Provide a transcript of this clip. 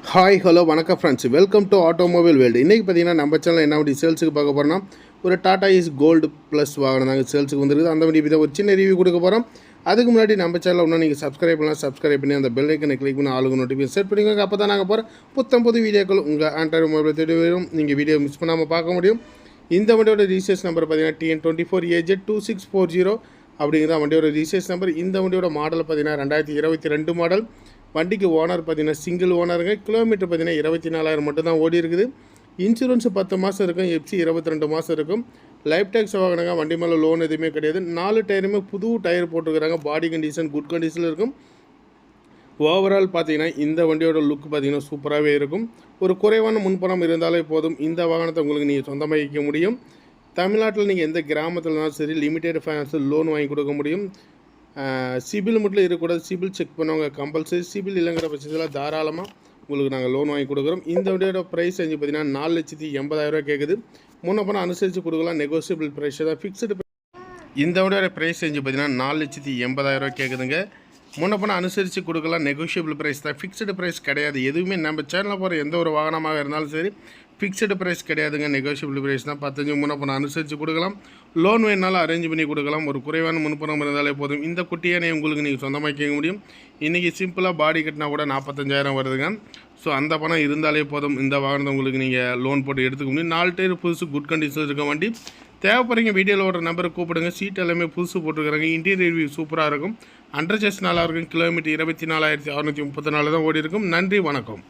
Hi hello வணக்கம் friends, welcome to automobile world. இன்றைக்கி பார்த்தீங்கன்னா நம்ம சேனல் என்ன வண்டி சேல்ஸுக்கு பார்க்க போகிறோம்னா ஒரு டாடா இஸ் கோல்டு ப்ளஸ் வாகனம் தாங்க சேல்ஸுக்கு வந்துருக்குது. அந்த வண்டி பற்றி ஒரு சின்ன ரிவ்யூ கொடுக்க போகிறோம். அதுக்கு முன்னாடி நம்ம சேனல் ஒன்றும் நீங்கள் சப்ஸ்கிரைப் பண்ணி அந்த பெல் ஐக்கனை கிளிக் பண்ணி ஆளுங்க நோட்டிஃபிகேஷன் செட் பண்ணிக்கோங்க. அப்போ தான் நாங்கள் போகிற புது வீடியோக்கள் உங்கள் ஆண்ட்ராய்டு மொபைல் தேடி வரும். நீங்கள் வீடியோ மிஸ் பண்ணாமல் பார்க்க முடியும். இந்த வண்டியோட ரிஜிஸ்ட்ரேஷன் நம்பர் பார்த்தீங்கன்னா TN24AZ2640 அப்படிங்கிற வண்டியோட ரிஜிஸ்ட்ரேஷன் நம்பர். இந்த வண்டியோட மாடல் பார்த்தீங்கன்னா 2022 மாடல். வண்டிக்கு ஓனர் பார்த்தீங்கன்னா சிங்கிள் ஓனருங்க. கிலோமீட்டர் பார்த்தீங்கன்னா 24,000 மட்டும் தான் ஓடி இருக்குது. இன்சூரன்ஸ் 10 மாதம் இருக்கும், எஃப்சி 22 மாதம் இருக்கும். லைஃப் டேக்ஸ் வாங்கினாங்க. வண்டி மேலே லோன் எதுவுமே கிடையாது. 4 டயருமே புது டயர் போட்டுக்கிறாங்க. பாடி கண்டிஷன் குட் கண்டிஷனில் இருக்கும். ஓவரால் பார்த்தீங்கன்னா இந்த வண்டியோட லுக் பார்த்தீங்கன்னா சூப்பராகவே இருக்கும். ஒரு குறைவான முன்பணம் இருந்தாலே போதும் இந்த வாகனத்தை உங்களுக்கு நீங்கள் சொந்தமாக்கிக்க முடியும். தமிழ்நாட்டில் நீங்கள் எந்த கிராமத்தில்னாலும் சரி லிமிடெட் ஃபைனான்ஸில் லோன் வாங்கி கொடுக்க முடியும். சிபில் மட்டும் இருக்கக்கூடாது, சிபில் செக் பண்ணுவாங்க கம்பல்சரி. சிபில் இல்லைங்கிற பட்சத்தில் தாராளமாக உங்களுக்கு நாங்கள் லோன் வாங்கி கொடுக்குறோம். இந்த வண்டியோட ப்ரைஸ் செஞ்சு பார்த்தீங்கன்னா 4,80,000 கேட்குது. முன்ன பணம் அனுசரித்து கொடுக்கலாம். நெகோசியபிள் ப்ரைஸ் தான், ஃபிக்ஸ்டு. இந்த வண்டியோட ப்ரைஸ் செஞ்சு பார்த்தீங்கன்னா 4,80,000 கேட்குதுங்க. முன்ன பணம் அனுசரித்து கொடுக்கலாம். நெகோஷியபிள் ப்ரைஸ் தான், ஃபிக்ஸ்டு ப்ரைஸ் கிடையாது. எதுவுமே நம்ம சேனலில் போகிற எந்த ஒரு வாகனமாக இருந்தாலும் சரி ஃபிக்ஸ்டு ப்ரைஸ் கிடையாதுங்க. நெகோஷியபிள் ப்ரைஸ் தான். 15 முன்ன பணம் அனுசரித்து கொடுக்கலாம். லோன் வேணாலும் அரேஞ்ச் பண்ணி கொடுக்கலாம். ஒரு குறைவான முன்பணம் இருந்தாலே போதும் இந்த குட்டியானே உங்களுக்கு நீங்கள் சொந்தமாக்கிக்க முடியும். இன்றைக்கி சிம்பிளாக பாடி கட்டினா கூட 45,000 வருதுங்க. ஸோ அந்த பணம் இருந்தாலே போதும் இந்த வாகனத்தை உங்களுக்கு நீங்கள் லோன் போட்டு எடுத்துக்க முடியும். 4 டயர் புதுசு குட் கண்டிஷன் இருக்க வண்டி. தேவைப்படுறீங்க வீடியோவில் ஒரு நம்பரை கூப்பிடுங்க. சீட் எல்லாமே புதுசு போட்டுருக்குறாங்க. இன்டீரியர் வியூ சூப்பராக இருக்கும். அண்டர் செஸ் நல்லாயிருக்கும். கிலோமீட்டர் 24,634 தான் ஓடி இருக்கும். நன்றி, வணக்கம்.